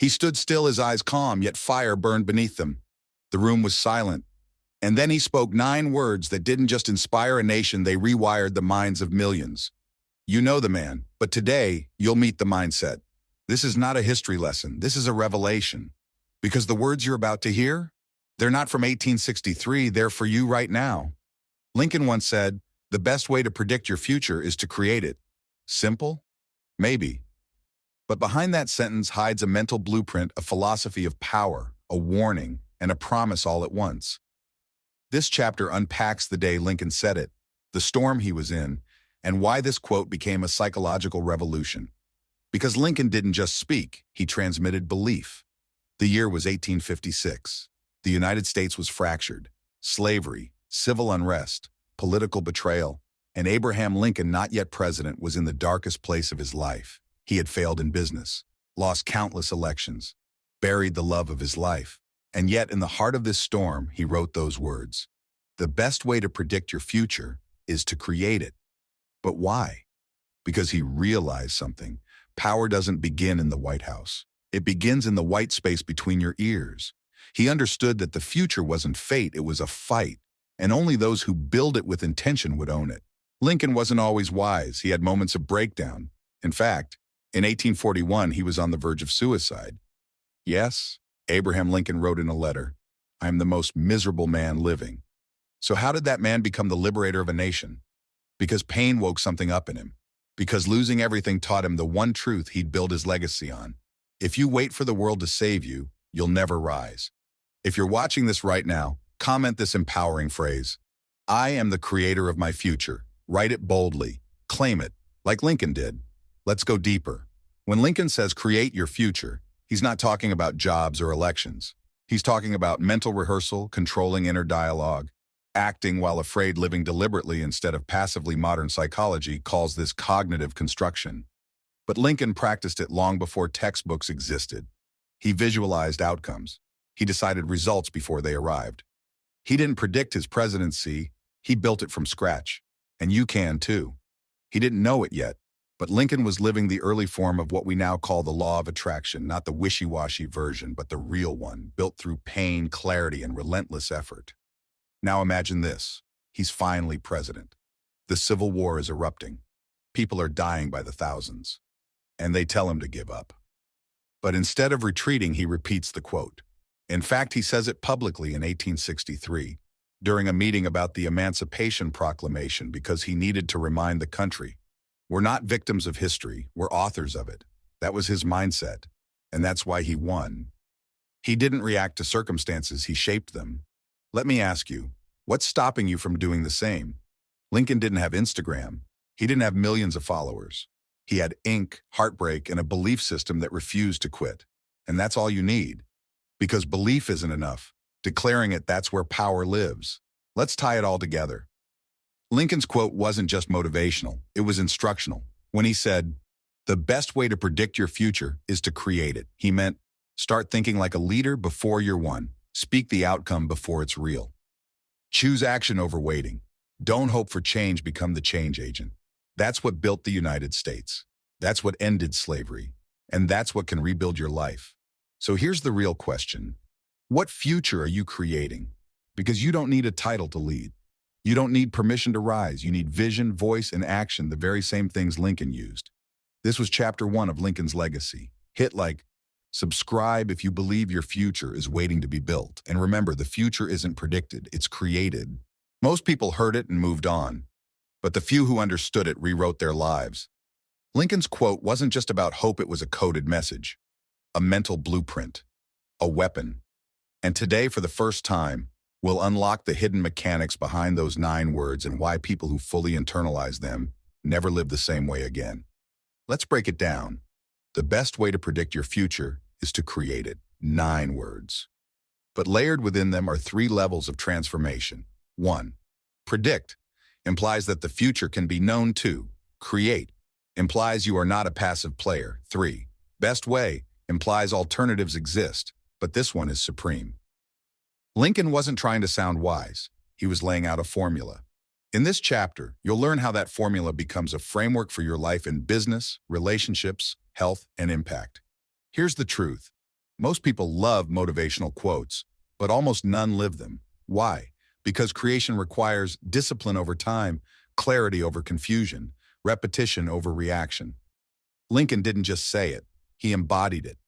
He stood still, his eyes calm, yet fire burned beneath them. The room was silent. And then he spoke 9 words that didn't just inspire a nation, they rewired the minds of millions. You know the man, but today you'll meet the mindset. This is not a history lesson, this is a revelation. Because the words you're about to hear, they're not from 1863, they're for you right now. Lincoln once said, "The best way to predict your future is to create it." Simple? Maybe. But behind that sentence hides a mental blueprint, a philosophy of power, a warning, and a promise all at once. This chapter unpacks the day Lincoln said it, the storm he was in, and why this quote became a psychological revolution. Because Lincoln didn't just speak, he transmitted belief. The year was 1856. The United States was fractured. Slavery, civil unrest, political betrayal, and Abraham Lincoln, not yet president, was in the darkest place of his life. He had failed in business, lost countless elections, buried the love of his life. And yet, in the heart of this storm, he wrote those words. The best way to predict your future is to create it. But why? Because he realized something. Power doesn't begin in the White House. It begins in the white space between your ears. He understood that the future wasn't fate, it was a fight. And only those who build it with intention would own it. Lincoln wasn't always wise. He had moments of breakdown. In fact, in 1841, he was on the verge of suicide. Yes, Abraham Lincoln wrote in a letter, "I am the most miserable man living." So how did that man become the liberator of a nation? Because pain woke something up in him. Because losing everything taught him the one truth he'd build his legacy on. If you wait for the world to save you, you'll never rise. If you're watching this right now, comment this empowering phrase. I am the creator of my future. Write it boldly. Claim it, like Lincoln did. Let's go deeper. When Lincoln says create your future, he's not talking about jobs or elections. He's talking about mental rehearsal, controlling inner dialogue, acting while afraid, living deliberately instead of passively. Modern psychology calls this cognitive construction. But Lincoln practiced it long before textbooks existed. He visualized outcomes. He decided results before they arrived. He didn't predict his presidency, he built it from scratch. And you can too. He didn't know it yet, but Lincoln was living the early form of what we now call the law of attraction, not the wishy-washy version, but the real one, built through pain, clarity, and relentless effort. Now imagine this. He's finally president. The Civil War is erupting. People are dying by the thousands. And they tell him to give up. But instead of retreating, he repeats the quote. In fact, he says it publicly in 1863, during a meeting about the Emancipation Proclamation, because he needed to remind the country, we're not victims of history, we're authors of it. That was his mindset, and that's why he won. He didn't react to circumstances, he shaped them. Let me ask you, what's stopping you from doing the same? Lincoln didn't have Instagram. He didn't have millions of followers. He had ink, heartbreak, and a belief system that refused to quit. And that's all you need. Because belief isn't enough. Declaring it, that's where power lives. Let's tie it all together. Lincoln's quote wasn't just motivational, it was instructional. When he said, the best way to predict your future is to create it, he meant, start thinking like a leader before you're one. Speak the outcome before it's real. Choose action over waiting. Don't hope for change, become the change agent. That's what built the United States. That's what ended slavery. And that's what can rebuild your life. So here's the real question. What future are you creating? Because you don't need a title to lead. You don't need permission to rise. You need vision, voice, and action, the very same things Lincoln used. This was chapter 1 of Lincoln's legacy. Hit like, subscribe if you believe your future is waiting to be built. And remember, the future isn't predicted, it's created. Most people heard it and moved on, but the few who understood it rewrote their lives. Lincoln's quote wasn't just about hope, it was a coded message, a mental blueprint, a weapon. And today, for the first time, we'll unlock the hidden mechanics behind those 9 words and why people who fully internalize them never live the same way again. Let's break it down. The best way to predict your future is to create it. 9 words. But layered within them are 3 levels of transformation. 1. Predict implies that the future can be known. 2. Create implies you are not a passive player. 3. Best way implies alternatives exist, but this one is supreme. Lincoln wasn't trying to sound wise. He was laying out a formula. In this chapter, you'll learn how that formula becomes a framework for your life in business, relationships, health, and impact. Here's the truth. Most people love motivational quotes, but almost none live them. Why? Because creation requires discipline over time, clarity over confusion, repetition over reaction. Lincoln didn't just say it, he embodied it.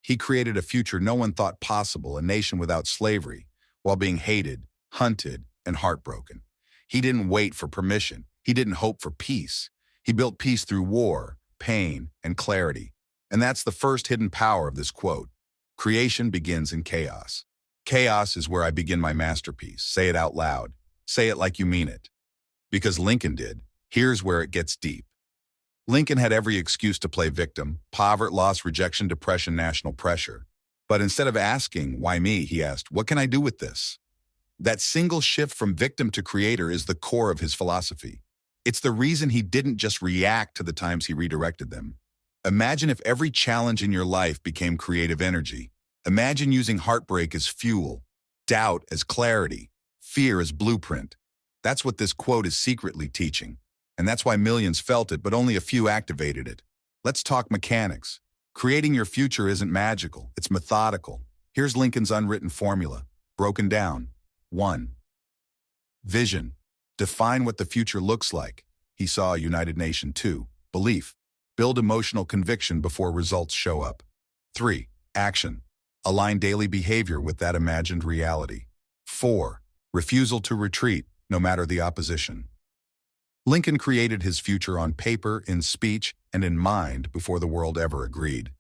He created a future no one thought possible, a nation without slavery, while being hated, hunted, and heartbroken. He didn't wait for permission. He didn't hope for peace. He built peace through war, pain, and clarity. And that's the first hidden power of this quote. Creation begins in chaos. Chaos is where I begin my masterpiece. Say it out loud. Say it like you mean it. Because Lincoln did. Here's where it gets deep. Lincoln had every excuse to play victim: poverty, loss, rejection, depression, national pressure. But instead of asking, why me, he asked, what can I do with this? That single shift from victim to creator is the core of his philosophy. It's the reason he didn't just react to the times he redirected them. Imagine if every challenge in your life became creative energy. Imagine using heartbreak as fuel, doubt as clarity, fear as blueprint. That's what this quote is secretly teaching. And that's why millions felt it, but only a few activated it. Let's talk mechanics. Creating your future isn't magical, it's methodical. Here's Lincoln's unwritten formula, broken down. 1. Vision. Define what the future looks like. He saw a united nation. 2. Belief. Build emotional conviction before results show up. 3. Action. Align daily behavior with that imagined reality. 4. Refusal to retreat, no matter the opposition. Lincoln created his future on paper, in speech, and in mind before the world ever agreed.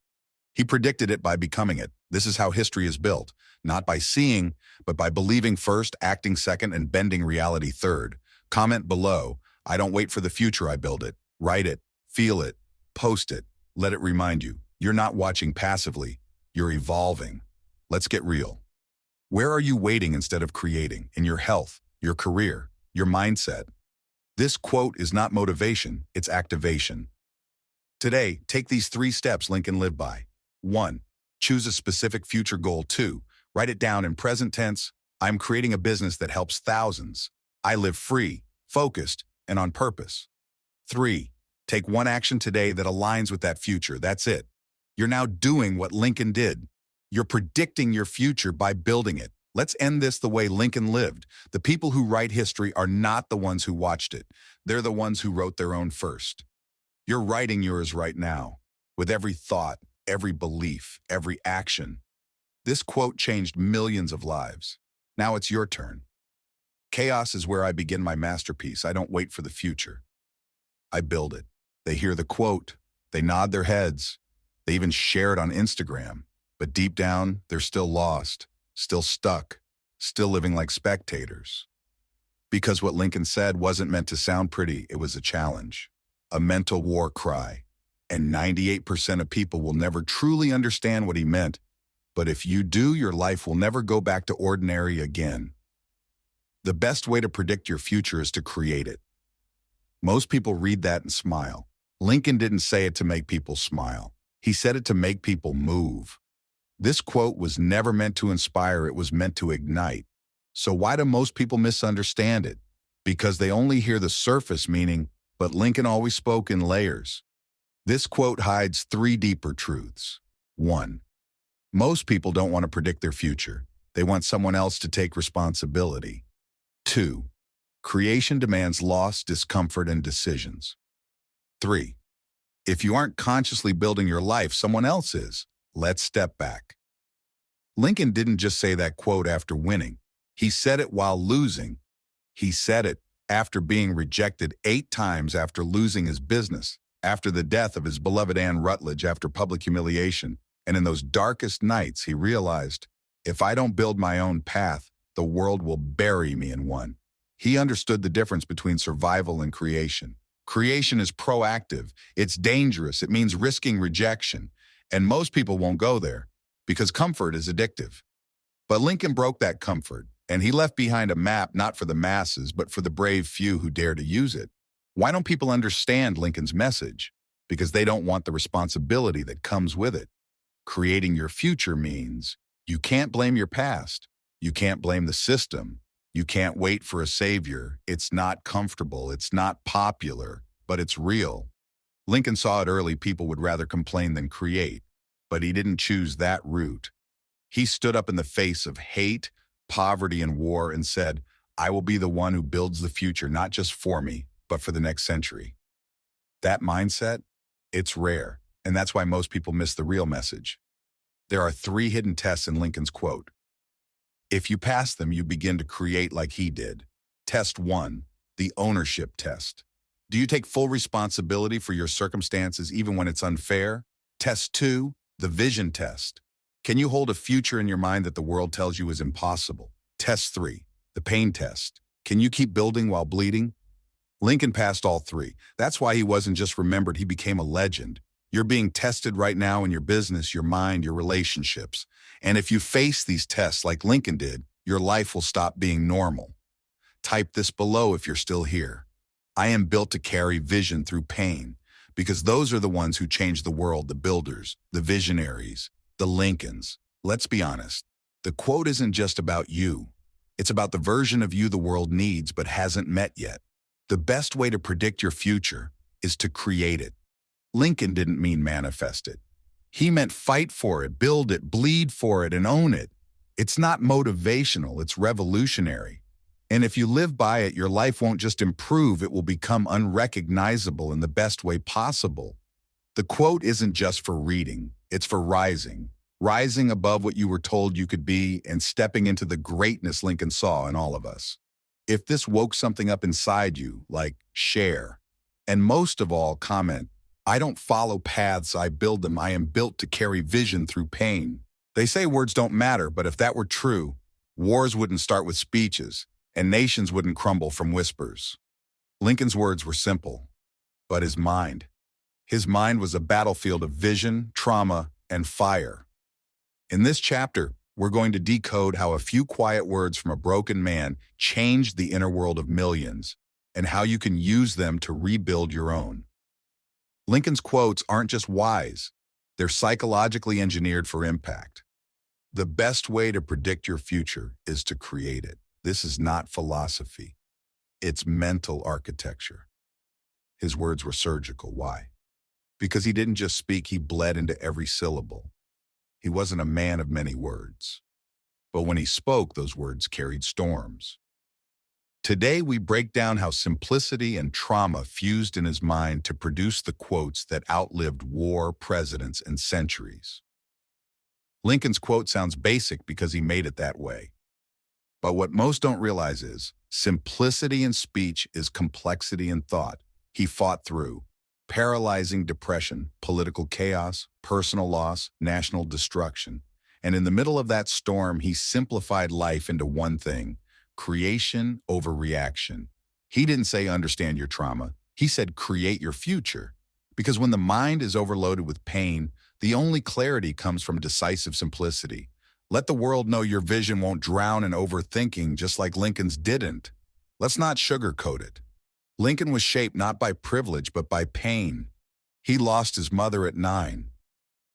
He predicted it by becoming it. This is how history is built, not by seeing, but by believing first, acting second, and bending reality third. Comment below. I don't wait for the future, I build it. Write it, feel it, post it. Let it remind you, you're not watching passively, you're evolving. Let's get real. Where are you waiting instead of creating? In your health, your career, your mindset? This quote is not motivation, it's activation. Today, take these 3 steps Lincoln lived by. 1. Choose a specific future goal. 2. Write it down in present tense. I'm creating a business that helps thousands. I live free, focused, and on purpose. 3. Take one action today that aligns with that future. That's it. You're now doing what Lincoln did. You're predicting your future by building it. Let's end this the way Lincoln lived. The people who write history are not the ones who watched it. They're the ones who wrote their own first. You're writing yours right now, with every thought, every belief, every action. This quote changed millions of lives. Now it's your turn. Chaos is where I begin my masterpiece. I don't wait for the future. I build it. They hear the quote. They nod their heads. They even share it on Instagram. But deep down, they're still lost. Still stuck, still living like spectators. Because what Lincoln said wasn't meant to sound pretty, it was a challenge, a mental war cry. And 98% of people will never truly understand what he meant. But if you do, your life will never go back to ordinary again. The best way to predict your future is to create it. Most people read that and smile. Lincoln didn't say it to make people smile. He said it to make people move. This quote was never meant to inspire, it was meant to ignite. So why do most people misunderstand it? Because they only hear the surface meaning, but Lincoln always spoke in layers. This quote hides 3 deeper truths. 1. Most people don't want to predict their future. They want someone else to take responsibility. 2. Creation demands loss, discomfort, and decisions. 3. If you aren't consciously building your life, someone else is. Let's step back. Lincoln didn't just say that quote after winning. He said it while losing. He said it after being rejected 8 times, after losing his business, after the death of his beloved Anne Rutledge, after public humiliation. And in those darkest nights, he realized, if I don't build my own path, the world will bury me in one. He understood the difference between survival and creation. Creation is proactive. It's dangerous. It means risking rejection. And most people won't go there because comfort is addictive. But Lincoln broke that comfort, and he left behind a map not for the masses, but for the brave few who dare to use it. Why don't people understand Lincoln's message? Because they don't want the responsibility that comes with it. Creating your future means you can't blame your past. You can't blame the system. You can't wait for a savior. It's not comfortable. It's not popular, but it's real. Lincoln saw it early. People would rather complain than create, but he didn't choose that route. He stood up in the face of hate, poverty, and war and said, "I will be the one who builds the future, not just for me, but for the next century." That mindset, it's rare, and that's why most people miss the real message. There are 3 hidden tests in Lincoln's quote. If you pass them, you begin to create like he did. Test 1, the ownership test. Do you take full responsibility for your circumstances even when it's unfair? Test 2, the vision test. Can you hold a future in your mind that the world tells you is impossible? Test 3, the pain test. Can you keep building while bleeding? Lincoln passed all 3. That's why he wasn't just remembered, he became a legend. You're being tested right now in your business, your mind, your relationships. And if you face these tests like Lincoln did, your life will stop being normal. Type this below if you're still here. I am built to carry vision through pain, because those are the ones who change the world, the builders, the visionaries, the Lincolns. Let's be honest. The quote isn't just about you. It's about the version of you the world needs but hasn't met yet. The best way to predict your future is to create it. Lincoln didn't mean manifest it. He meant fight for it, build it, bleed for it, and own it. It's not motivational, it's revolutionary. And if you live by it, your life won't just improve, it will become unrecognizable in the best way possible. The quote isn't just for reading, it's for rising. Rising above what you were told you could be and stepping into the greatness Lincoln saw in all of us. If this woke something up inside you, like share. And most of all, comment, "I don't follow paths, I build them. I am built to carry vision through pain." They say words don't matter, but if that were true, wars wouldn't start with speeches, and nations wouldn't crumble from whispers. Lincoln's words were simple, but his mind was a battlefield of vision, trauma, and fire. In this chapter, we're going to decode how a few quiet words from a broken man changed the inner world of millions, and how you can use them to rebuild your own. Lincoln's quotes aren't just wise, they're psychologically engineered for impact. The best way to predict your future is to create it. This is not philosophy. It's mental architecture. His words were surgical. Why? Because he didn't just speak, he bled into every syllable. He wasn't a man of many words. But when he spoke, those words carried storms. Today, we break down how simplicity and trauma fused in his mind to produce the quotes that outlived war, presidents, and centuries. Lincoln's quote sounds basic because he made it that way. But what most don't realize is, simplicity in speech is complexity in thought. He fought through paralyzing depression, political chaos, personal loss, national destruction. And in the middle of that storm, he simplified life into one thing: creation over reaction. He didn't say understand your trauma. He said create your future. Because when the mind is overloaded with pain, the only clarity comes from decisive simplicity. Let the world know your vision won't drown in overthinking, just like Lincoln's didn't. Let's not sugarcoat it. Lincoln was shaped not by privilege, but by pain. He lost his mother at 9.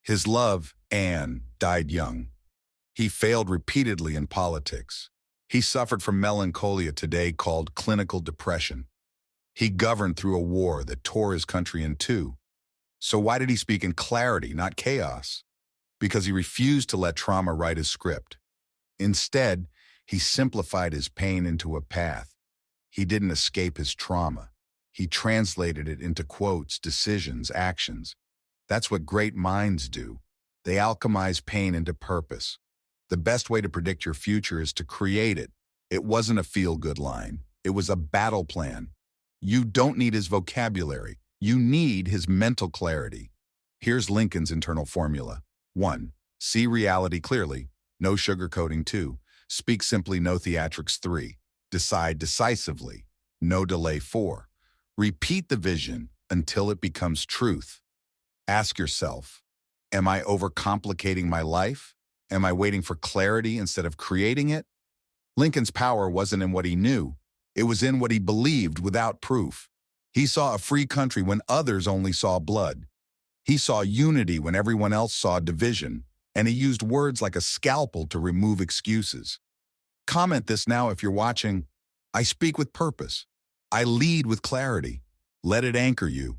His love, Anne, died young. He failed repeatedly in politics. He suffered from melancholia, today called clinical depression. He governed through a war that tore his country in two. So why did he speak in clarity, not chaos? Because he refused to let trauma write his script. Instead, he simplified his pain into a path. He didn't escape his trauma. He translated it into quotes, decisions, actions. That's what great minds do. They alchemize pain into purpose. The best way to predict your future is to create it. It wasn't a feel-good line. It was a battle plan. You don't need his vocabulary. You need his mental clarity. Here's Lincoln's internal formula. 1. See reality clearly. No sugarcoating. 2. Speak simply. No theatrics. 3. Decide decisively. No delay. 4. Repeat the vision until it becomes truth. Ask yourself, am I overcomplicating my life? Am I waiting for clarity instead of creating it? Lincoln's power wasn't in what he knew. It was in what he believed without proof. He saw a free country when others only saw blood. He saw unity when everyone else saw division, and he used words like a scalpel to remove excuses. Comment this now if you're watching. I speak with purpose. I lead with clarity. Let it anchor you.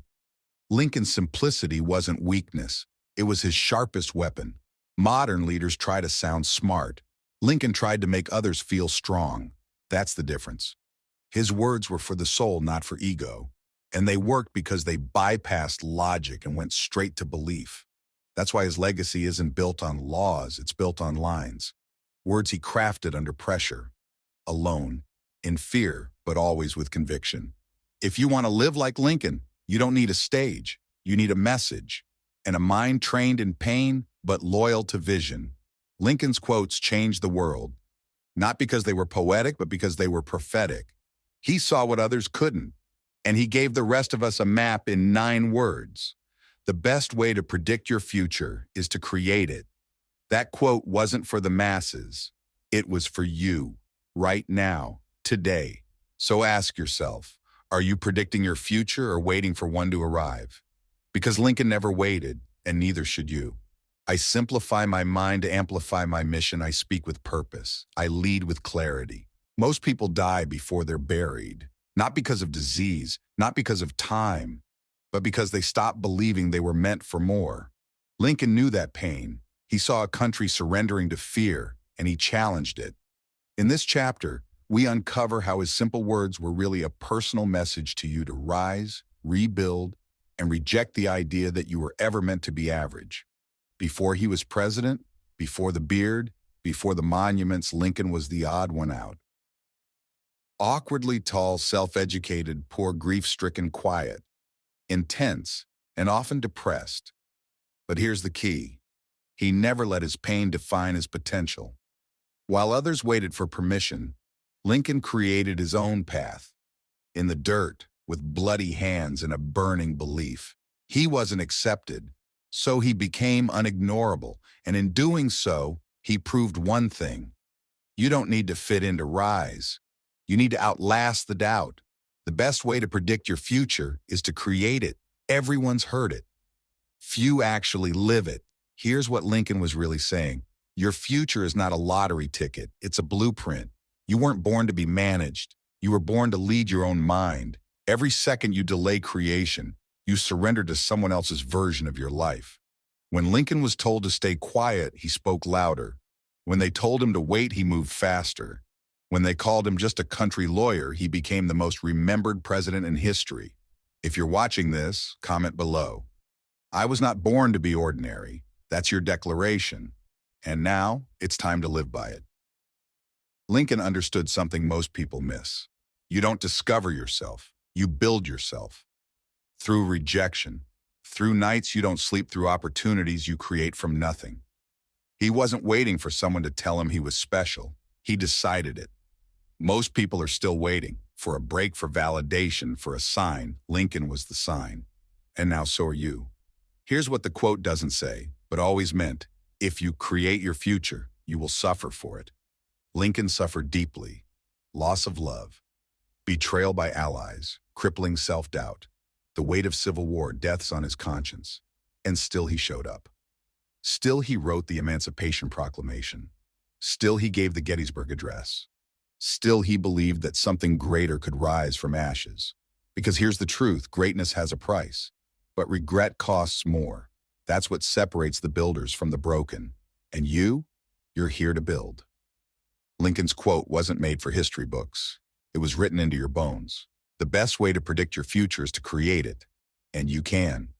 Lincoln's simplicity wasn't weakness. It was his sharpest weapon. Modern leaders try to sound smart. Lincoln tried to make others feel strong. That's the difference. His words were for the soul, not for ego. And they worked because they bypassed logic and went straight to belief. That's why his legacy isn't built on laws, it's built on lines. Words he crafted under pressure, alone, in fear, but always with conviction. If you want to live like Lincoln, you don't need a stage. You need a message. And a mind trained in pain, but loyal to vision. Lincoln's quotes changed the world, not because they were poetic, but because they were prophetic. He saw what others couldn't, and he gave the rest of us a map in 9 words. The best way to predict your future is to create it. That quote wasn't for the masses. It was for you, right now, today. So ask yourself, are you predicting your future or waiting for one to arrive? Because Lincoln never waited, and neither should you. I simplify my mind to amplify my mission. I speak with purpose. I lead with clarity. Most people die before they're buried, not because of disease, not because of time, but because they stopped believing they were meant for more. Lincoln knew that pain. He saw a country surrendering to fear, and he challenged it. In this chapter, we uncover how his simple words were really a personal message to you to rise, rebuild, and reject the idea that you were ever meant to be average. Before he was president, before the beard, before the monuments, Lincoln was the odd one out. Awkwardly tall, self-educated, poor, grief-stricken, quiet, intense, and often depressed. But here's the key. He never let his pain define his potential. While others waited for permission, Lincoln created his own path. In the dirt, with bloody hands and a burning belief. He wasn't accepted, so he became unignorable, and in doing so, he proved one thing. You don't need to fit in to rise. You need to outlast the doubt. The best way to predict your future is to create it. Everyone's heard it. Few actually live it. Here's what Lincoln was really saying. Your future is not a lottery ticket. It's a blueprint. You weren't born to be managed. You were born to lead your own mind. Every second you delay creation, you surrender to someone else's version of your life. When Lincoln was told to stay quiet, he spoke louder. When they told him to wait, he moved faster. When they called him just a country lawyer, he became the most remembered president in history. If you're watching this, comment below. I was not born to be ordinary. That's your declaration. And now, it's time to live by it. Lincoln understood something most people miss. You don't discover yourself. You build yourself. Through rejection. Through nights you don't sleep, through opportunities you create from nothing. He wasn't waiting for someone to tell him he was special. He decided it. Most people are still waiting for a break, for validation, for a sign. Lincoln was the sign. And now so are you. Here's what the quote doesn't say, but always meant. If you create your future, you will suffer for it. Lincoln suffered deeply. Loss of love, betrayal by allies, crippling self-doubt, the weight of civil war, deaths on his conscience. And still he showed up. Still he wrote the Emancipation Proclamation. Still he gave the Gettysburg Address. Still he believed that something greater could rise from ashes. Because here's the truth, greatness has a price, but regret costs more. That's what separates the builders from the broken. And you're here to build. Lincoln's quote wasn't made for history books. It was written into your bones. The best way to predict your future is to create it. And you can.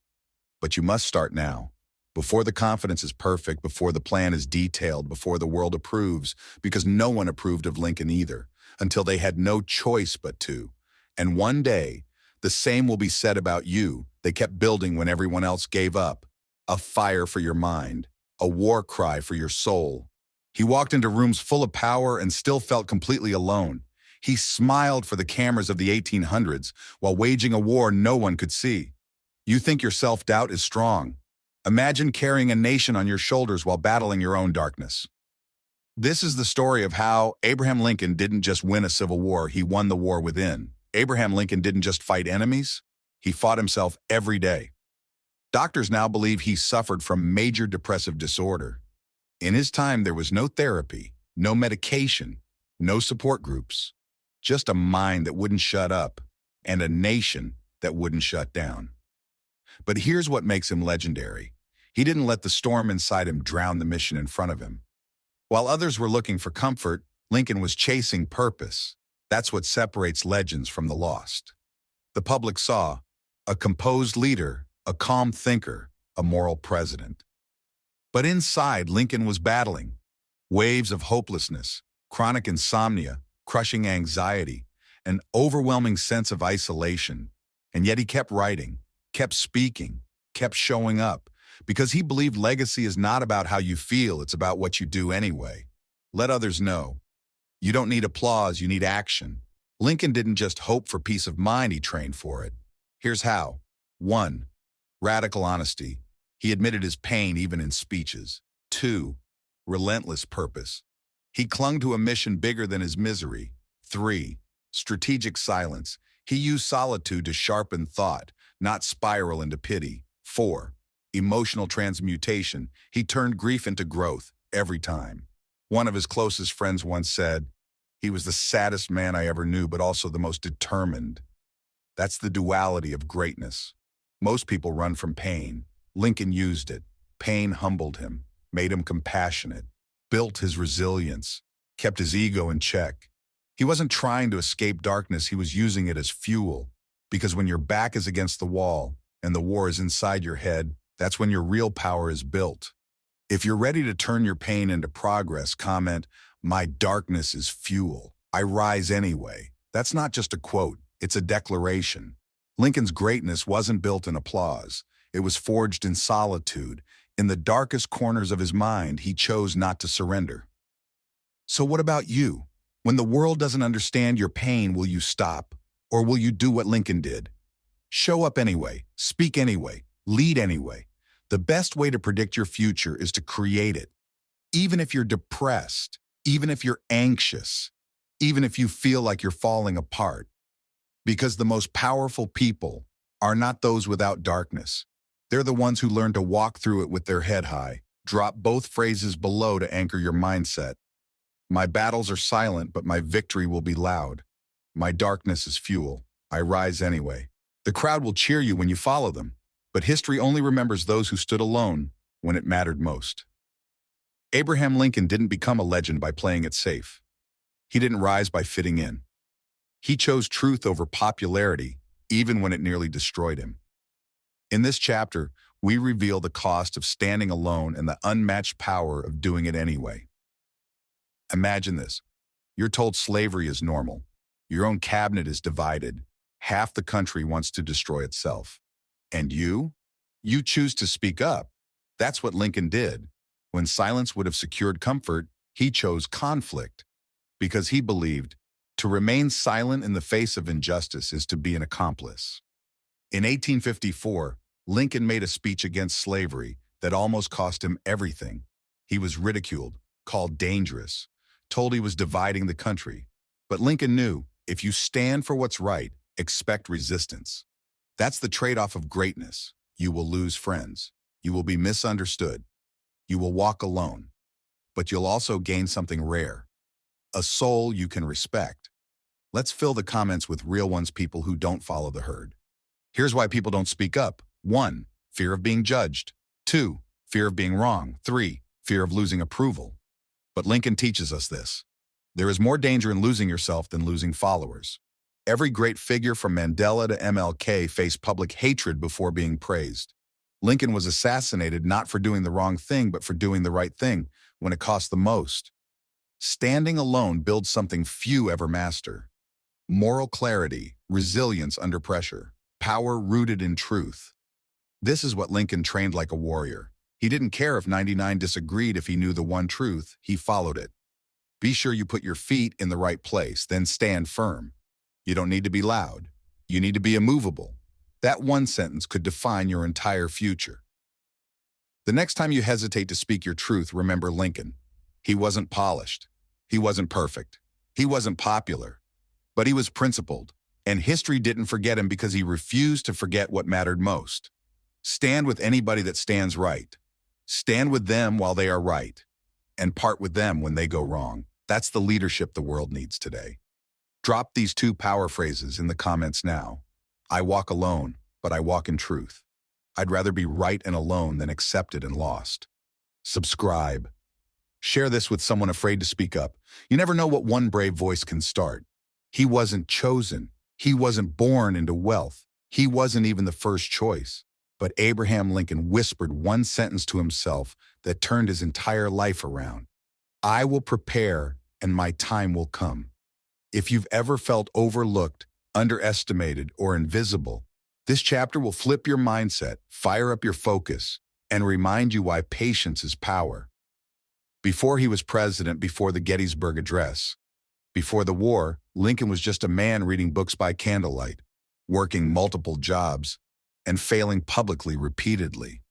But you must start now. Before the confidence is perfect, before the plan is detailed, before the world approves, because no one approved of Lincoln either, until they had no choice but to. And one day, the same will be said about you. They kept building when everyone else gave up. A fire for your mind, a war cry for your soul. He walked into rooms full of power and still felt completely alone. He smiled for the cameras of the 1800s while waging a war no one could see. You think your self-doubt is strong. Imagine carrying a nation on your shoulders while battling your own darkness. This is the story of how Abraham Lincoln didn't just win a civil war, he won the war within. Abraham Lincoln didn't just fight enemies, he fought himself every day. Doctors now believe he suffered from major depressive disorder. In his time, there was no therapy, no medication, no support groups, just a mind that wouldn't shut up and a nation that wouldn't shut down. But here's what makes him legendary. He didn't let the storm inside him drown the mission in front of him. While others were looking for comfort, Lincoln was chasing purpose. That's what separates legends from the lost. The public saw a composed leader, a calm thinker, a moral president. But inside, Lincoln was battling waves of hopelessness, chronic insomnia, crushing anxiety, an overwhelming sense of isolation. And yet he kept writing, kept speaking, kept showing up, because he believed legacy is not about how you feel, it's about what you do anyway. Let others know. You don't need applause, you need action. Lincoln didn't just hope for peace of mind, he trained for it. Here's how. 1. Radical honesty. He admitted his pain even in speeches. 2. Relentless purpose. He clung to a mission bigger than his misery. 3. Strategic silence. He used solitude to sharpen thought, not spiral into pity. 4. Emotional transmutation. He turned grief into growth every time. One of his closest friends once said, "He was the saddest man I ever knew, but also the most determined." That's the duality of greatness. Most people run from pain. Lincoln used it. Pain humbled him, made him compassionate, built his resilience, kept his ego in check. He wasn't trying to escape darkness, he was using it as fuel. Because when your back is against the wall and the war is inside your head, that's when your real power is built. If you're ready to turn your pain into progress, comment, "My darkness is fuel. I rise anyway." That's not just a quote, it's a declaration. Lincoln's greatness wasn't built in applause. It was forged in solitude. In the darkest corners of his mind, he chose not to surrender. So what about you? When the world doesn't understand your pain, will you stop? Or will you do what Lincoln did? Show up anyway, speak anyway, lead anyway. The best way to predict your future is to create it. Even if you're depressed, even if you're anxious, even if you feel like you're falling apart. Because the most powerful people are not those without darkness. They're the ones who learn to walk through it with their head high. Drop both phrases below to anchor your mindset. My battles are silent, but my victory will be loud. My darkness is fuel. I rise anyway. The crowd will cheer you when you follow them, but history only remembers those who stood alone when it mattered most. Abraham Lincoln didn't become a legend by playing it safe. He didn't rise by fitting in. He chose truth over popularity, even when it nearly destroyed him. In this chapter, we reveal the cost of standing alone and the unmatched power of doing it anyway. Imagine this. You're told slavery is normal. Your own cabinet is divided. Half the country wants to destroy itself. And you? You choose to speak up. That's what Lincoln did. When silence would have secured comfort, he chose conflict. Because he believed to remain silent in the face of injustice is to be an accomplice. In 1854, Lincoln made a speech against slavery that almost cost him everything. He was ridiculed, called dangerous, told he was dividing the country. But Lincoln knew, if you stand for what's right, expect resistance. That's the trade-off of greatness. You will lose friends. You will be misunderstood. You will walk alone. But you'll also gain something rare, a soul you can respect. Let's fill the comments with real ones, people who don't follow the herd. Here's why people don't speak up. 1. Fear of being judged. 2. Fear of being wrong. 3. Fear of losing approval. But Lincoln teaches us this. There is more danger in losing yourself than losing followers. Every great figure from Mandela to MLK faced public hatred before being praised. Lincoln was assassinated not for doing the wrong thing, but for doing the right thing when it cost the most. Standing alone builds something few ever master. Moral clarity, resilience under pressure, power rooted in truth. This is what Lincoln trained like a warrior. He didn't care if 99 disagreed. If he knew the one truth, he followed it. Be sure you put your feet in the right place, then stand firm. You don't need to be loud. You need to be immovable. That one sentence could define your entire future. The next time you hesitate to speak your truth, remember Lincoln. He wasn't polished. He wasn't perfect. He wasn't popular. But he was principled, and history didn't forget him because he refused to forget what mattered most. Stand with anybody that stands right. Stand with them while they are right, and part with them when they go wrong. That's the leadership the world needs today. Drop these 2 power phrases in the comments now. I walk alone, but I walk in truth. I'd rather be right and alone than accepted and lost. Subscribe. Share this with someone afraid to speak up. You never know what one brave voice can start. He wasn't chosen. He wasn't born into wealth. He wasn't even the first choice. But Abraham Lincoln whispered one sentence to himself that turned his entire life around. I will prepare and my time will come. If you've ever felt overlooked, underestimated, or invisible, this chapter will flip your mindset, fire up your focus, and remind you why patience is power. Before he was president, before the Gettysburg Address, before the war, Lincoln was just a man reading books by candlelight, working multiple jobs, and failing publicly repeatedly.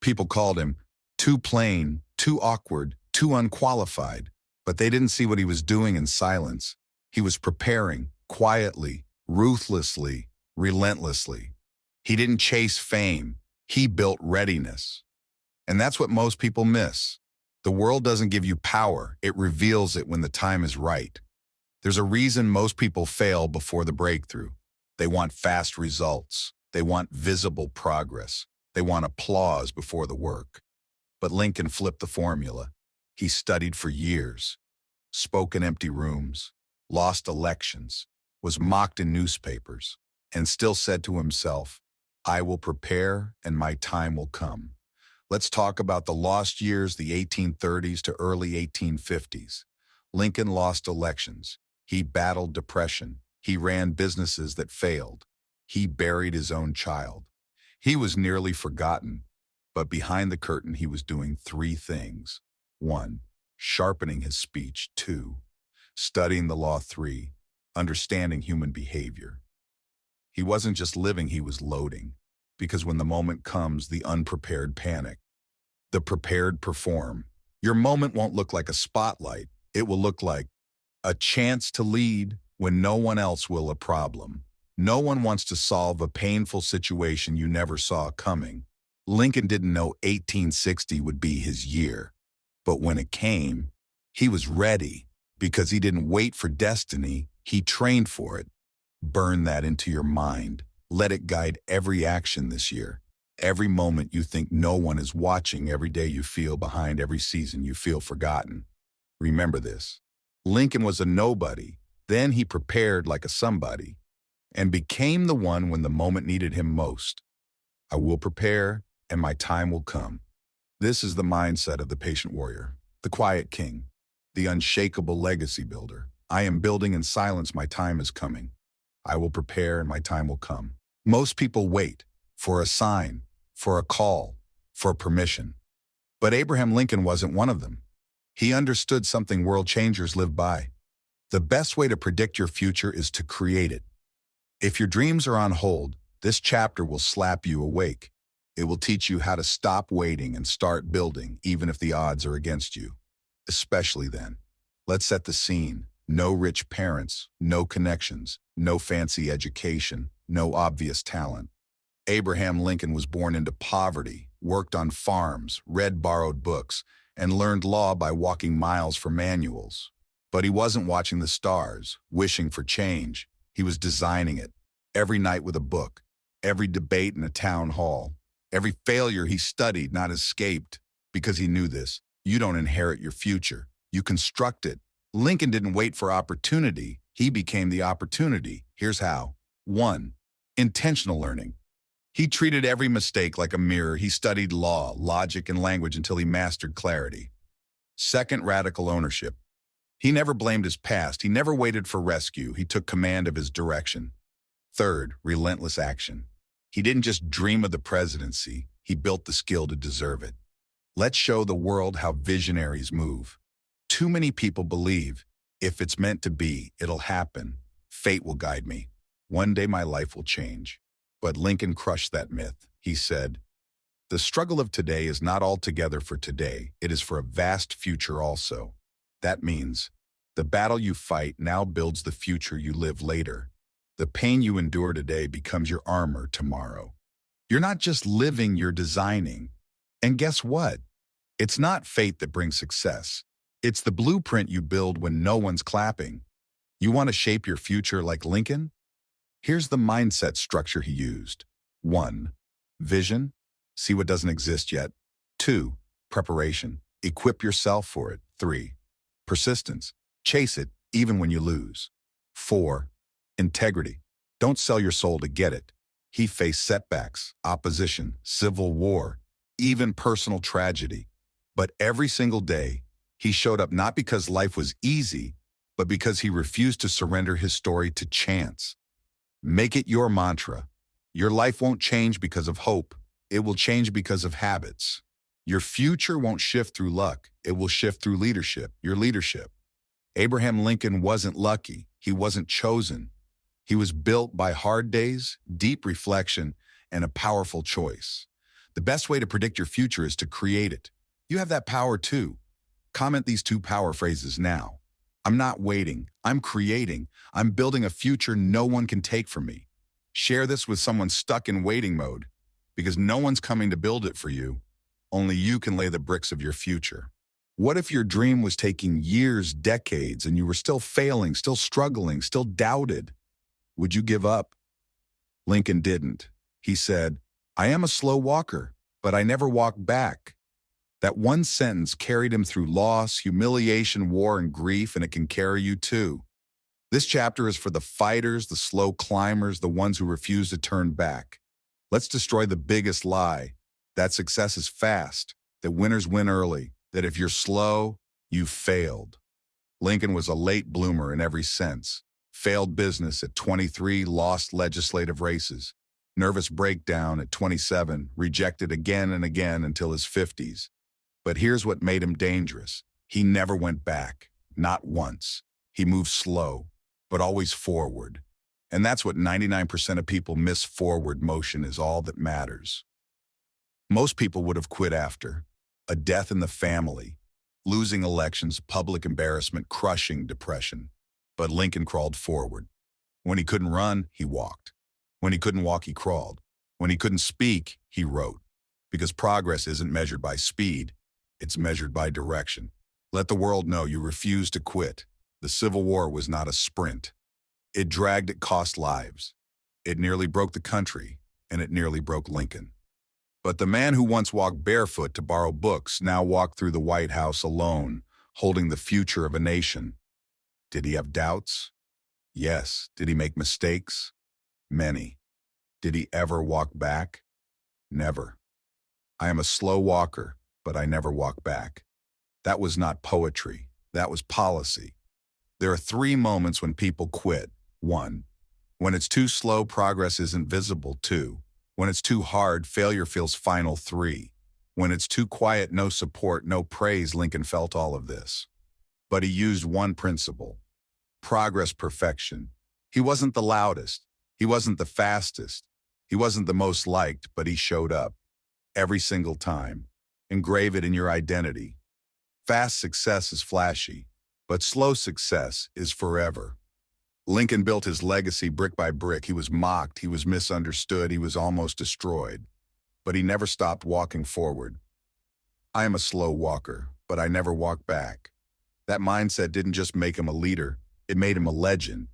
People called him too plain, too awkward, too unqualified, but they didn't see what he was doing in silence. He was preparing, quietly, ruthlessly, relentlessly. He didn't chase fame. He built readiness. And that's what most people miss. The world doesn't give you power. It reveals it when the time is right. There's a reason most people fail before the breakthrough. They want fast results. They want visible progress. They want applause before the work. But Lincoln flipped the formula. He studied for years, spoke in empty rooms, lost elections, was mocked in newspapers, and still said to himself, I will prepare and my time will come. Let's talk about the lost years, the 1830s to early 1850s. Lincoln lost elections. He battled depression. He ran businesses that failed. He buried his own child. He was nearly forgotten, but behind the curtain he was doing three things. 1. Sharpening his speech. 2. Studying the law. 3. Understanding human behavior. He wasn't just living, he was loading. Because when the moment comes, the unprepared panic. The prepared perform. Your moment won't look like a spotlight. It will look like a chance to lead when no one else will. A problem. No one wants to solve a painful situation you never saw coming. Lincoln didn't know 1860 would be his year. But when it came, he was ready because he didn't wait for destiny, he trained for it. Burn that into your mind. Let it guide every action this year. Every moment you think no one is watching, every day you feel behind, every season you feel forgotten. Remember this. Lincoln was a nobody. Then he prepared like a somebody and became the one when the moment needed him most. I will prepare and my time will come. This is the mindset of the patient warrior, the quiet king, the unshakable legacy builder. I am building in silence, my time is coming. I will prepare and my time will come. Most people wait for a sign, for a call, for permission. But Abraham Lincoln wasn't one of them. He understood something world changers live by. The best way to predict your future is to create it. If your dreams are on hold, this chapter will slap you awake. It will teach you how to stop waiting and start building, even if the odds are against you. Especially then. Let's set the scene. No rich parents, no connections, no fancy education, no obvious talent. Abraham Lincoln was born into poverty, worked on farms, read borrowed books, and learned law by walking miles for manuals. But he wasn't watching the stars, wishing for change. He was designing it. Every night with a book, every debate in a town hall, every failure he studied, not escaped, because he knew this. You don't inherit your future. You construct it. Lincoln didn't wait for opportunity. He became the opportunity. Here's how. 1. Intentional learning. He treated every mistake like a mirror. He studied law, logic, and language until he mastered clarity. 2. Radical ownership. He never blamed his past. He never waited for rescue. He took command of his direction. 3. Relentless action. He didn't just dream of the presidency. He built the skill to deserve it. Let's show the world how visionaries move. Too many people believe, if it's meant to be, it'll happen. Fate will guide me. One day my life will change. But Lincoln crushed that myth. He said, the struggle of today is not altogether for today. It is for a vast future also. That means the battle you fight now builds the future you live later. The pain you endure today becomes your armor tomorrow. You're not just living, you're designing. And guess what? It's not fate that brings success. It's the blueprint you build when no one's clapping. You want to shape your future like Lincoln? Here's the mindset structure he used. 1. Vision. See what doesn't exist yet. 2. Preparation. Equip yourself for it. 3. Persistence. Chase it even when you lose. 4. Integrity. Don't sell your soul to get it. He faced setbacks, opposition, civil war, even personal tragedy. But every single day, he showed up not because life was easy, but because he refused to surrender his story to chance. Make it your mantra. Your life won't change because of hope. It will change because of habits. Your future won't shift through luck. It will shift through leadership, your leadership. Abraham Lincoln wasn't lucky. He wasn't chosen. He was built by hard days, deep reflection, and a powerful choice. The best way to predict your future is to create it. You have that power too. Comment these 2 power phrases now. I'm not waiting. I'm creating. I'm building a future no one can take from me. Share this with someone stuck in waiting mode, because no one's coming to build it for you. Only you can lay the bricks of your future. What if your dream was taking years, decades, and you were still failing, still struggling, still doubted? Would you give up? Lincoln didn't. He said, I am a slow walker, but I never walk back. That one sentence carried him through loss, humiliation, war, and grief, and it can carry you too. This chapter is for the fighters, the slow climbers, the ones who refuse to turn back. Let's destroy the biggest lie, that success is fast, that winners win early, that if you're slow, you've failed. Lincoln was a late bloomer in every sense. Failed business at 23, lost legislative races. Nervous breakdown at 27, rejected again and again until his 50s. But here's what made him dangerous. He never went back, not once. He moved slow, but always forward. And that's what 99% of people miss. Forward motion is all that matters. Most people would have quit after a death in the family, losing elections, public embarrassment, crushing depression. But Lincoln crawled forward. When he couldn't run, he walked. When he couldn't walk, he crawled. When he couldn't speak, he wrote. Because progress isn't measured by speed, it's measured by direction. Let the world know you refuse to quit. The Civil War was not a sprint. It dragged, it cost lives. It nearly broke the country, and it nearly broke Lincoln. But the man who once walked barefoot to borrow books now walked through the White House alone, holding the future of a nation. Did he have doubts? Yes. Did he make mistakes? Many. Did he ever walk back? Never. I am a slow walker, but I never walk back. That was not poetry. That was policy. There are 3 moments when people quit. 1. When it's too slow, progress isn't visible. 2. When it's too hard, failure feels final. 3. When it's too quiet, no support, no praise. Lincoln felt all of this. But he used one principle: progress, perfection. He wasn't the loudest. He wasn't the fastest. He wasn't the most liked, but he showed up. Every single time. Engrave it in your identity. Fast success is flashy, but slow success is forever. Lincoln built his legacy brick by brick. He was mocked, he was misunderstood, he was almost destroyed. But he never stopped walking forward. I am a slow walker, but I never walk back. That mindset didn't just make him a leader, it made him a legend.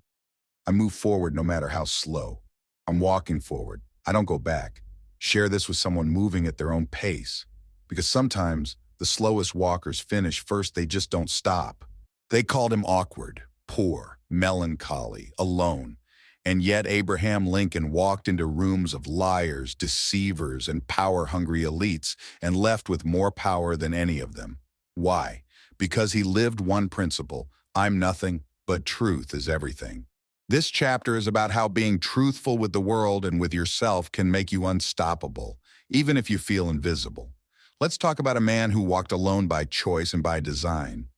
I move forward no matter how slow. I'm walking forward. I don't go back. Share this with someone moving at their own pace. Because sometimes the slowest walkers finish first, they just don't stop. They called him awkward, poor, melancholy, alone. And yet Abraham Lincoln walked into rooms of liars, deceivers, and power-hungry elites and left with more power than any of them. Why? Because he lived one principle: I'm nothing, but truth is everything. This chapter is about how being truthful with the world and with yourself can make you unstoppable, even if you feel invisible. Let's talk about a man who walked alone by choice and by design.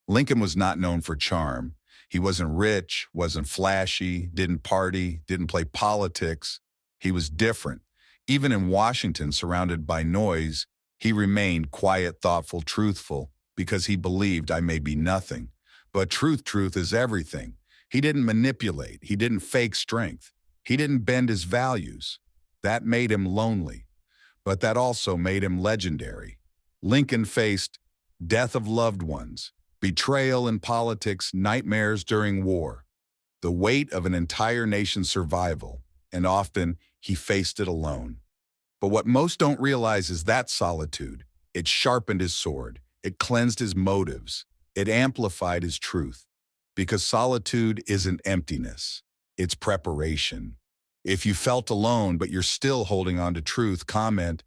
Lincoln was not known for charm. He wasn't rich, wasn't flashy, didn't party, didn't play politics. He was different. Even in Washington, surrounded by noise, he remained quiet, thoughtful, truthful, because he believed I may be nothing. But truth is everything. He didn't manipulate. He didn't fake strength. He didn't bend his values. That made him lonely. But that also made him legendary. Lincoln faced death of loved ones, betrayal in politics, nightmares during war, the weight of an entire nation's survival, and often he faced it alone. But what most don't realize is that solitude, it sharpened his sword, it cleansed his motives, it amplified his truth. Because solitude isn't emptiness, it's preparation. If you felt alone but you're still holding on to truth, comment,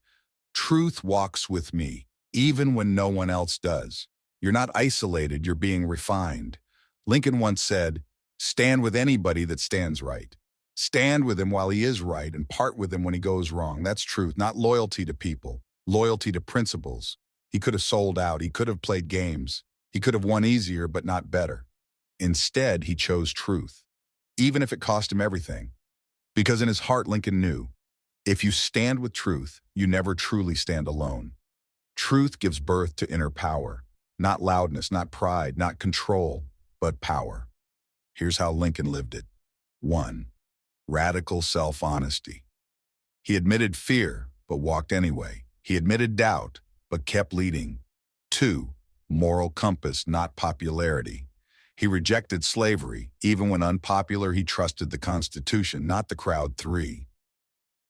"Truth walks with me, even when no one else does." You're not isolated, you're being refined. Lincoln once said, "Stand with anybody that stands right. Stand with him while he is right and part with him when he goes wrong." That's truth, not loyalty to people, loyalty to principles. He could have sold out, he could have played games, he could have won easier but not better. Instead, he chose truth, even if it cost him everything. Because in his heart, Lincoln knew, if you stand with truth, you never truly stand alone. Truth gives birth to inner power, not loudness, not pride, not control, but power. Here's how Lincoln lived it. 1. Radical self-honesty. He admitted fear, but walked anyway. He admitted doubt, but kept leading. 2. Moral compass, not popularity. He rejected slavery. Even when unpopular, he trusted the Constitution, not the crowd. 3.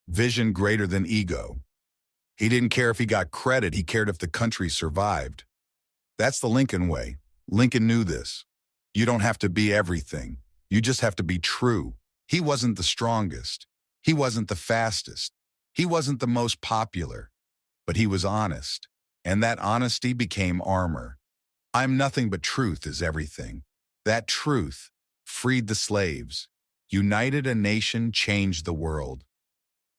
Vision greater than ego. He didn't care if he got credit, he cared if the country survived. That's the Lincoln way. Lincoln knew this. You don't have to be everything. You just have to be true. He wasn't the strongest. He wasn't the fastest. He wasn't the most popular. But he was honest. And that honesty became armor. "I'm nothing but truth is everything." That truth freed the slaves, united a nation, changed the world.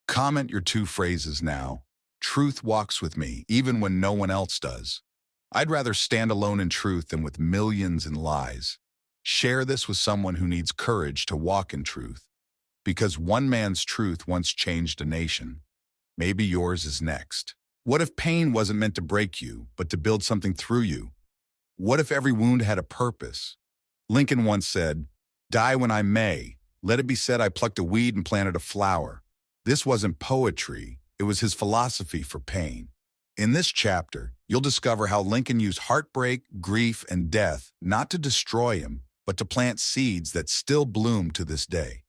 Comment your 2 phrases now. Truth walks with me, even when no one else does. I'd rather stand alone in truth than with millions in lies. Share this with someone who needs courage to walk in truth. Because one man's truth once changed a nation. Maybe yours is next. What if pain wasn't meant to break you, but to build something through you? What if every wound had a purpose? Lincoln once said, "Die when I may. Let it be said I plucked a weed and planted a flower." This wasn't poetry, it was his philosophy for pain. In this chapter, you'll discover how Lincoln used heartbreak, grief, and death not to destroy him, but to plant seeds that still bloom to this day.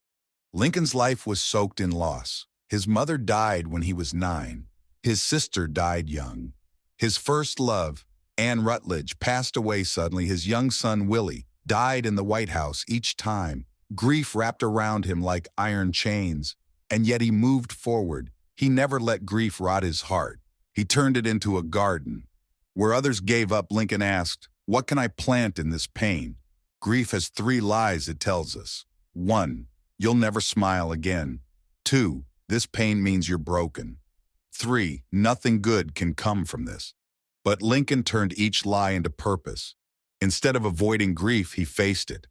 Lincoln's life was soaked in loss. His mother died when he was 9. His sister died young. His first love, Anne Rutledge, passed away suddenly. His young son, Willie, died in the White House. Each time, grief wrapped around him like iron chains, and yet he moved forward. He never let grief rot his heart. He turned it into a garden. Where others gave up, Lincoln asked, "What can I plant in this pain?" Grief has 3 lies it tells us. 1. You'll never smile again. 2. This pain means you're broken. 3. Nothing good can come from this. But Lincoln turned each lie into purpose. Instead of avoiding grief, he faced it.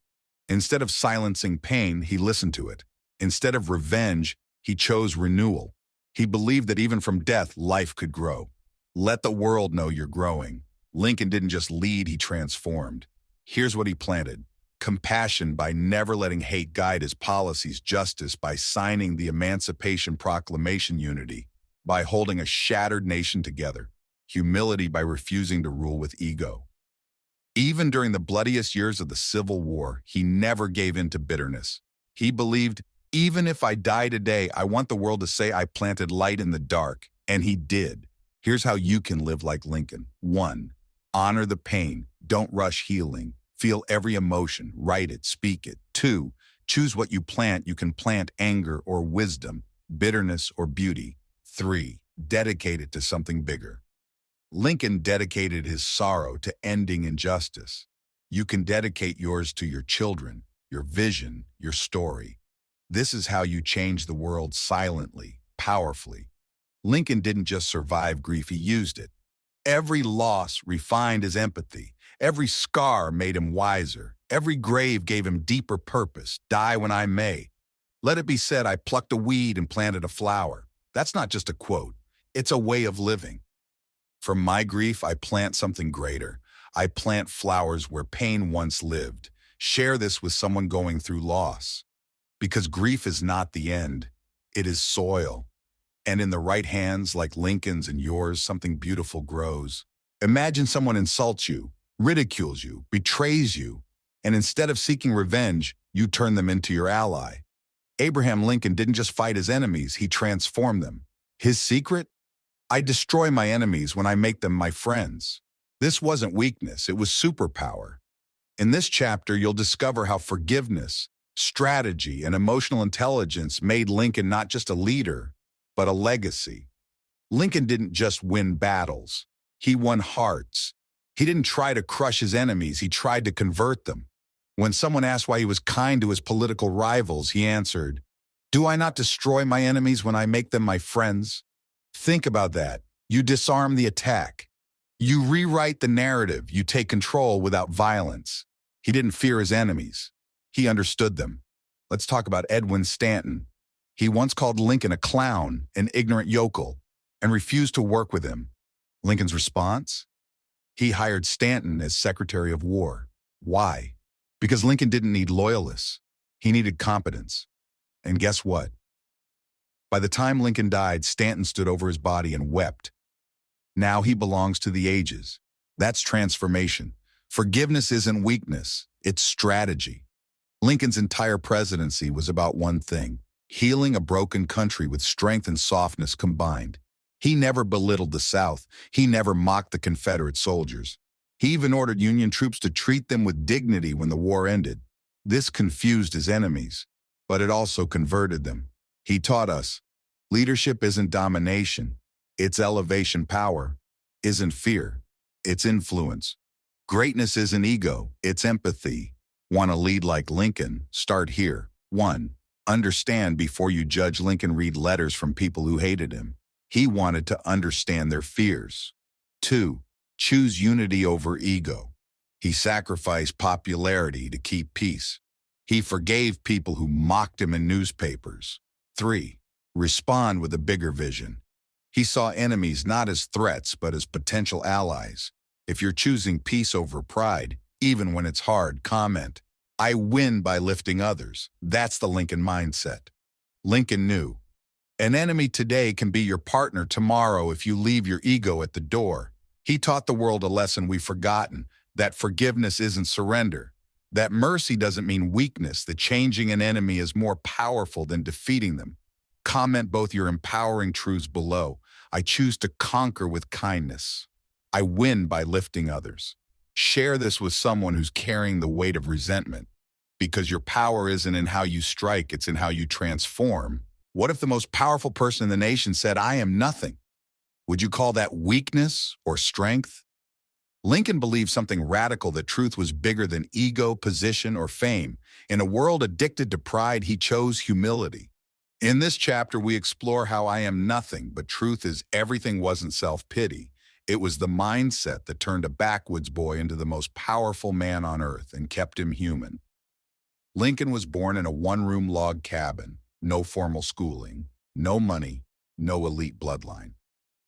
Instead of silencing pain, he listened to it. Instead of revenge, he chose renewal. He believed that even from death, life could grow. Let the world know you're growing. Lincoln didn't just lead, he transformed. Here's what he planted. Compassion by never letting hate guide his policies, justice by signing the Emancipation Proclamation, unity by holding a shattered nation together, humility by refusing to rule with ego. Even during the bloodiest years of the Civil War, he never gave in to bitterness. He believed, even if I die today, I want the world to say I planted light in the dark, and he did. Here's how you can live like Lincoln. 1. Honor the pain. Don't rush healing. Feel every emotion. Write it. Speak it. 2. Choose what you plant. You can plant anger or wisdom, bitterness or beauty. 3. Dedicate it to something bigger. Lincoln dedicated his sorrow to ending injustice. You can dedicate yours to your children, your vision, your story. This is how you change the world silently, powerfully. Lincoln didn't just survive grief, he used it. Every loss refined his empathy. Every scar made him wiser. Every grave gave him deeper purpose. Die when I may. Let it be said I plucked a weed and planted a flower. That's not just a quote. It's a way of living. From my grief, I plant something greater. I plant flowers where pain once lived. Share this with someone going through loss. Because grief is not the end. It is soil. And in the right hands, like Lincoln's and yours, something beautiful grows. Imagine someone insults you, ridicules you, betrays you, and instead of seeking revenge, you turn them into your ally. Abraham Lincoln didn't just fight his enemies, he transformed them. His secret? I destroy my enemies when I make them my friends. This wasn't weakness, it was superpower. In this chapter, you'll discover how forgiveness, strategy, and emotional intelligence made Lincoln not just a leader, but a legacy. Lincoln didn't just win battles. He won hearts. He didn't try to crush his enemies, he tried to convert them. When someone asked why he was kind to his political rivals, he answered, "Do I not destroy my enemies when I make them my friends?" Think about that. You disarm the attack. You rewrite the narrative. You take control without violence. He didn't fear his enemies. He understood them. Let's talk about Edwin Stanton. He once called Lincoln a clown, an ignorant yokel, and refused to work with him. Lincoln's response? He hired Stanton as Secretary of War. Why? Because Lincoln didn't need loyalists. He needed competence. And guess what? By the time Lincoln died, Stanton stood over his body and wept. Now he belongs to the ages. That's transformation. Forgiveness isn't weakness, it's strategy. Lincoln's entire presidency was about one thing: healing a broken country with strength and softness combined. He never belittled the South. He never mocked the Confederate soldiers. He even ordered Union troops to treat them with dignity when the war ended. This confused his enemies, but it also converted them. He taught us, leadership isn't domination, it's elevation. Power isn't fear, it's influence. Greatness isn't ego, it's empathy. Want to lead like Lincoln? Start here. 1. Understand before you judge. Lincoln read letters from people who hated him. He wanted to understand their fears. 2. Choose unity over ego. He sacrificed popularity to keep peace. He forgave people who mocked him in newspapers. 3. Respond with a bigger vision. He saw enemies not as threats, but as potential allies. If you're choosing peace over pride, even when it's hard, comment, "I win by lifting others." That's the Lincoln mindset. Lincoln knew, an enemy today can be your partner tomorrow if you leave your ego at the door. He taught the world a lesson we've forgotten, that forgiveness isn't surrender, that mercy doesn't mean weakness, that changing an enemy is more powerful than defeating them. Comment both your empowering truths below. I choose to conquer with kindness. I win by lifting others. Share this with someone who's carrying the weight of resentment, because your power isn't in how you strike, it's in how you transform. What if the most powerful person in the nation said, "I am nothing"? Would you call that weakness or strength? Lincoln believed something radical, that truth was bigger than ego, position, or fame. In a world addicted to pride, he chose humility. In this chapter, we explore how "I am nothing, but truth is everything" wasn't self-pity. It was the mindset that turned a backwoods boy into the most powerful man on earth and kept him human. Lincoln was born in a one-room log cabin, no formal schooling, no money, no elite bloodline.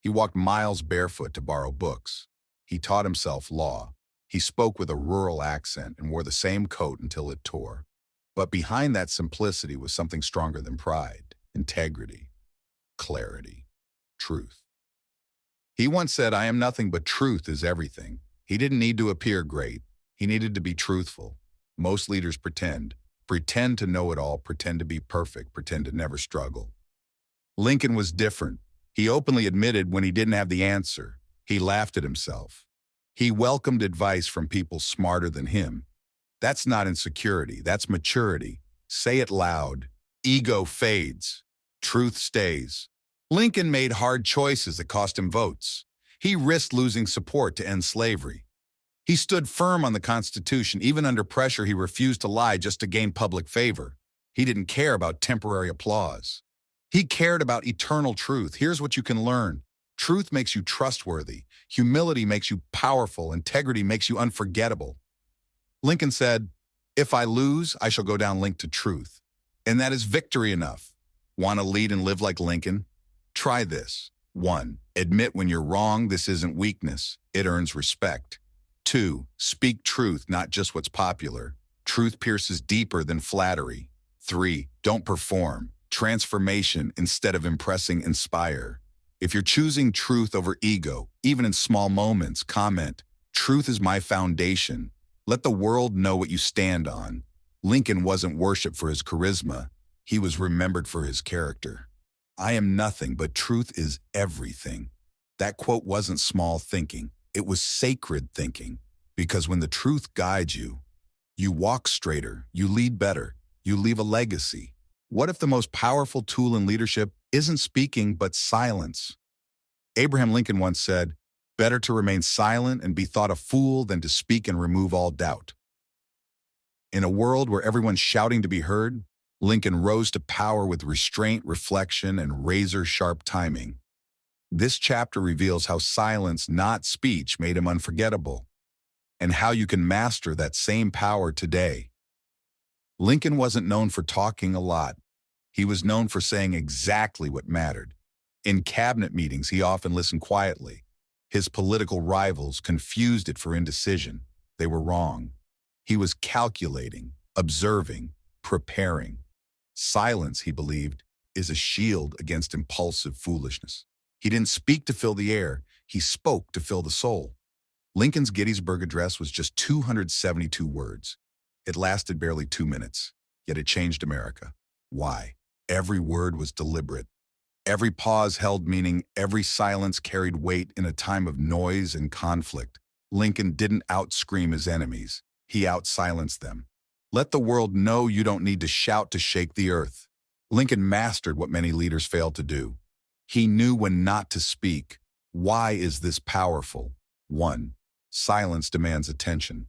He walked miles barefoot to borrow books. He taught himself law. He spoke with a rural accent and wore the same coat until it tore. But behind that simplicity was something stronger than pride: integrity, clarity, truth. He once said, "I am nothing, but truth is everything." He didn't need to appear great. He needed to be truthful. Most leaders pretend to know it all, pretend to be perfect, pretend to never struggle. Lincoln was different. He openly admitted when he didn't have the answer. He laughed at himself. He welcomed advice from people smarter than him. That's not insecurity, that's maturity. Say it loud. Ego fades. Truth stays. Lincoln made hard choices that cost him votes. He risked losing support to end slavery. He stood firm on the Constitution. Even under pressure, he refused to lie just to gain public favor. He didn't care about temporary applause. He cared about eternal truth. Here's what you can learn. Truth makes you trustworthy. Humility makes you powerful. Integrity makes you unforgettable. Lincoln said, "If I lose, I shall go down linked to truth." And that is victory enough. Want to lead and live like Lincoln? Try this. 1. Admit when you're wrong. This isn't weakness. It earns respect. 2. Speak truth, not just what's popular. Truth pierces deeper than flattery. 3. Don't perform. Transformation instead of impressing, inspire. If you're choosing truth over ego, even in small moments, comment, "Truth is my foundation." Let the world know what you stand on. Lincoln wasn't worshipped for his charisma. He was remembered for his character. I am nothing, but truth is everything. That quote wasn't small thinking. It was sacred thinking. Because when the truth guides you, you walk straighter, you lead better, you leave a legacy. What if the most powerful tool in leadership isn't speaking, but silence? Abraham Lincoln once said, "Better to remain silent and be thought a fool than to speak and remove all doubt." In a world where everyone's shouting to be heard, Lincoln rose to power with restraint, reflection, and razor-sharp timing. This chapter reveals how silence, not speech, made him unforgettable, and how you can master that same power today. Lincoln wasn't known for talking a lot. He was known for saying exactly what mattered. In cabinet meetings, he often listened quietly. His political rivals confused it for indecision. They were wrong. He was calculating, observing, preparing. Silence, he believed, is a shield against impulsive foolishness. He didn't speak to fill the air. He spoke to fill the soul. Lincoln's Gettysburg Address was just 272 words. It lasted barely 2 minutes, yet it changed America. Why? Every word was deliberate. Every pause held meaning. Every silence carried weight in a time of noise and conflict. Lincoln didn't outscream his enemies. He outsilenced them. Let the world know you don't need to shout to shake the earth. Lincoln mastered what many leaders failed to do. He knew when not to speak. Why is this powerful? 1. Silence demands attention.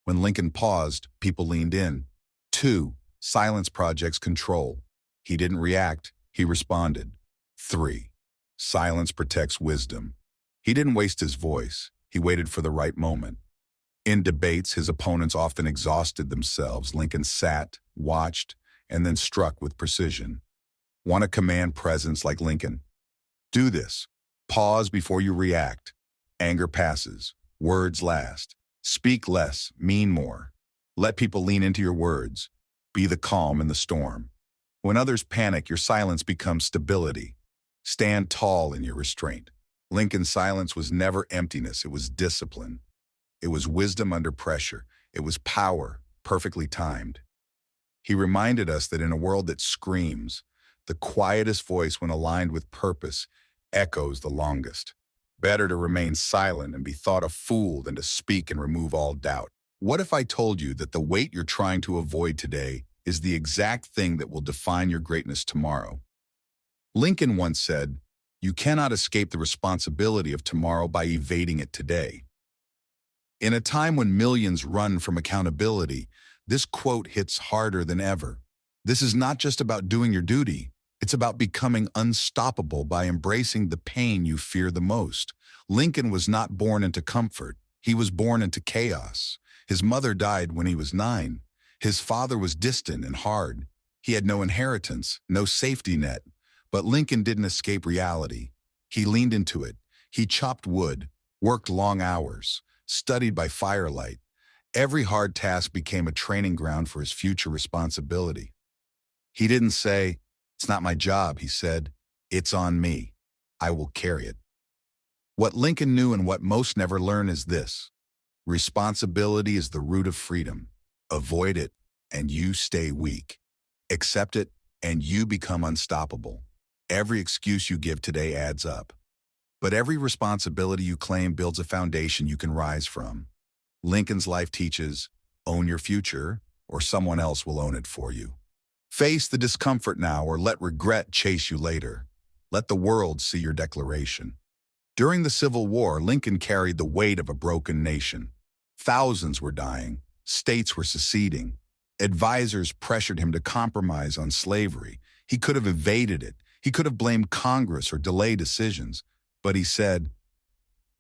When Lincoln paused, people leaned in. 2. Silence projects control. He didn't react, he responded. 3. Silence protects wisdom. He didn't waste his voice, he waited for the right moment. In debates, his opponents often exhausted themselves. Lincoln sat, watched, and then struck with precision. Want to command presence like Lincoln? Do this. Pause before you react. Anger passes. Words last. Speak less, mean more. Let people lean into your words. Be the calm in the storm. When others panic, your silence becomes stability. Stand tall in your restraint. Lincoln's silence was never emptiness, it was discipline. It was wisdom under pressure. It was power, perfectly timed. He reminded us that in a world that screams, the quietest voice, when aligned with purpose, echoes the longest. Better to remain silent and be thought a fool than to speak and remove all doubt. What if I told you that the weight you're trying to avoid today is the exact thing that will define your greatness tomorrow? Lincoln once said, "You cannot escape the responsibility of tomorrow by evading it today." In a time when millions run from accountability, this quote hits harder than ever. This is not just about doing your duty. It's about becoming unstoppable by embracing the pain you fear the most. Lincoln was not born into comfort. He was born into chaos. His mother died when he was 9. His father was distant and hard. He had no inheritance, no safety net. But Lincoln didn't escape reality. He leaned into it. He chopped wood, worked long hours, studied by firelight. Every hard task became a training ground for his future responsibility. He didn't say, "It's not my job," he said, "It's on me. I will carry it." What Lincoln knew and what most never learn is this: responsibility is the root of freedom. Avoid it, and you stay weak. Accept it, and you become unstoppable. Every excuse you give today adds up. But every responsibility you claim builds a foundation you can rise from. Lincoln's life teaches, own your future, or someone else will own it for you. Face the discomfort now, or let regret chase you later. Let the world see your declaration. During the Civil War, Lincoln carried the weight of a broken nation. Thousands were dying. States were seceding. Advisors pressured him to compromise on slavery. He could have evaded it. He could have blamed Congress or delayed decisions. But he said,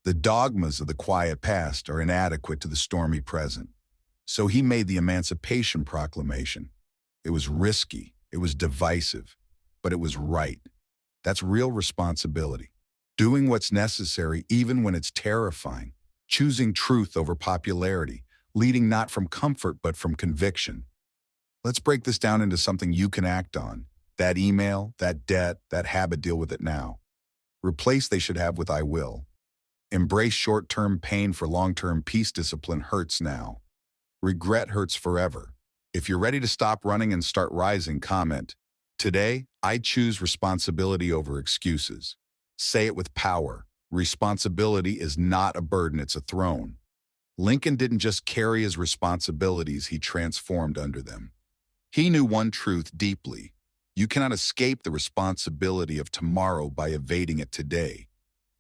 "The dogmas of the quiet past are inadequate to the stormy present." So he made the Emancipation Proclamation. It was risky, it was divisive, but it was right. That's real responsibility. Doing what's necessary even when it's terrifying. Choosing truth over popularity. Leading not from comfort but from conviction. Let's break this down into something you can act on. That email, that debt, that habit, deal with it now. Replace "they should have" with "I will." Embrace short-term pain for long-term peace. Discipline hurts now. Regret hurts forever. If you're ready to stop running and start rising, comment, Today, I choose responsibility over excuses. Say it with power. Responsibility is not a burden, it's a throne. Lincoln didn't just carry his responsibilities, he transformed under them. He knew one truth deeply. You cannot escape the responsibility of tomorrow by evading it today.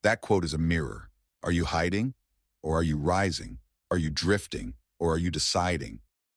That quote is a mirror. Are you hiding? Or are you rising? Are you drifting? Or are you deciding?